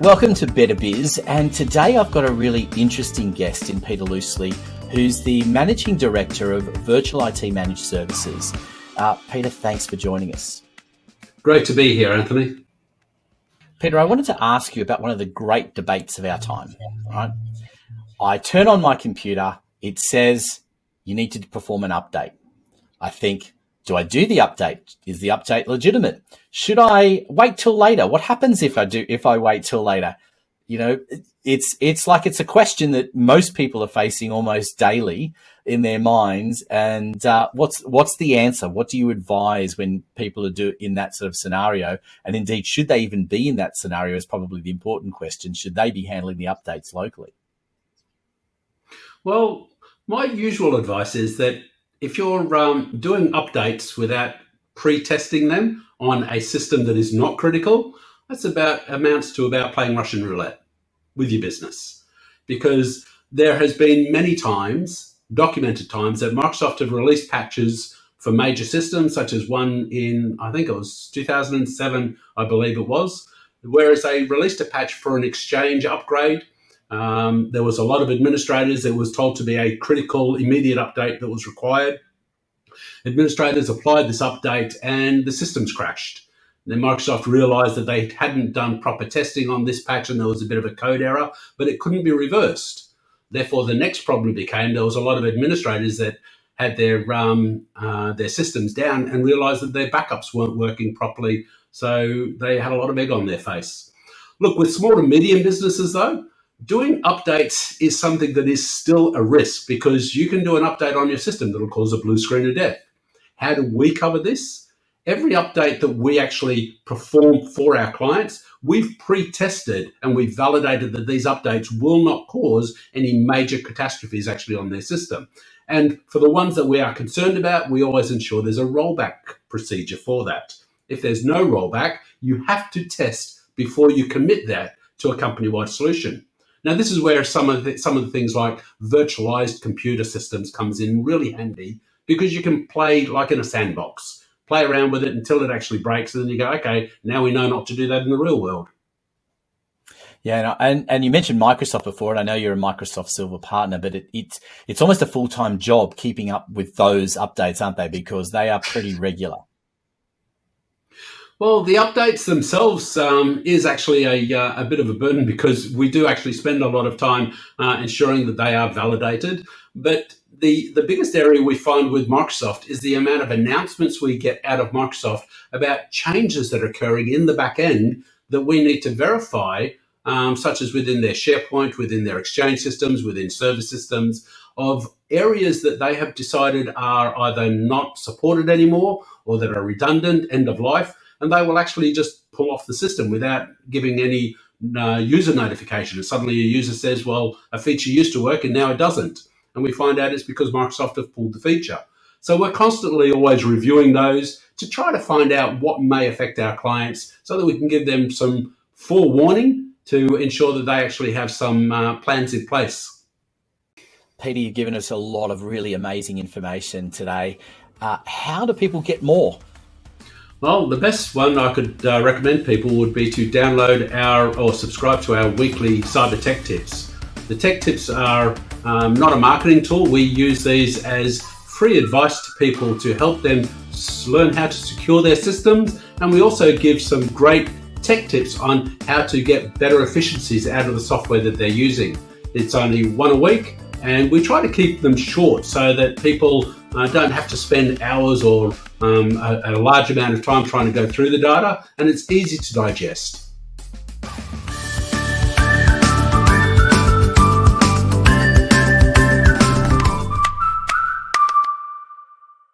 Welcome to Better Biz, and today I've got a really interesting guest in 𝗕𝗲𝘁𝗲𝗿, who's the Managing Director of Virtual IT Managed Services. Peter, thanks for joining us. Great to be here, Anthony. Peter, I wanted to ask you about one of the great debates of our time. Right? I turn on my computer, it says you need to perform an update. I think, do I do the update? Is the update legitimate? Should I wait till later? What happens if I wait till later? You know, it's like it's a question that most people are facing almost daily in their minds. And what's the answer? What do you advise when people are in that sort of scenario? And indeed, should they even be in that scenario is probably the important question. Should they be handling the updates locally? Well, my usual advice is that if you're doing updates without pre-testing them on a system that is not critical, amounts to about playing Russian roulette with your business. Because there has been many times, documented times, that Microsoft have released patches for major systems, such as one in, I think it was 2007, I believe it was, whereas they released a patch for an Exchange upgrade. There was a lot of administrators. It was told to be a critical, immediate update that was required. Administrators applied this update and the systems crashed. Then Microsoft realized that they hadn't done proper testing on this patch and there was a bit of a code error, but it couldn't be reversed. Therefore, the next problem became there was a lot of administrators that had their systems down and realized that their backups weren't working properly. So they had a lot of egg on their face. Look, with small to medium businesses though, doing updates is something that is still a risk because you can do an update on your system that'll cause a blue screen of death. How do we cover this? Every update that we actually perform for our clients, we've pre-tested and we've validated that these updates will not cause any major catastrophes actually on their system. And for the ones that we are concerned about, we always ensure there's a rollback procedure for that. If there's no rollback, you have to test before you commit that to a company-wide solution. Now, this is where some of the things like virtualized computer systems comes in really handy because you can play like in a sandbox, play around with it until it actually breaks. And then you go, okay, now we know not to do that in the real world. Yeah, and you mentioned Microsoft before, and I know you're a Microsoft Silver partner, but it's almost a full-time job keeping up with those updates, aren't they? Because they are pretty regular. Well, the updates themselves is actually a bit of a burden because we do actually spend a lot of time ensuring that they are validated. But the biggest area we find with Microsoft is the amount of announcements we get out of Microsoft about changes that are occurring in the back end that we need to verify, such as within their SharePoint, within their Exchange systems, within service systems, of areas that they have decided are either not supported anymore or that are redundant, end of life. And they will actually just pull off the system without giving any user notification. And suddenly a user says, well, a feature used to work and now it doesn't. And we find out it's because Microsoft have pulled the feature. So we're constantly always reviewing those to try to find out what may affect our clients so that we can give them some forewarning to ensure that they actually have some plans in place. Peter, you've given us a lot of really amazing information today. How do people get more? Well, the best one I could recommend people would be to download or subscribe to our weekly cyber tech tips. The tech tips are not a marketing tool. We use these as free advice to people to help them learn how to secure their systems. And we also give some great tech tips on how to get better efficiencies out of the software that they're using. It's only one a week, and we try to keep them short so that people don't have to spend hours or a large amount of time trying to go through the data, and it's easy to digest.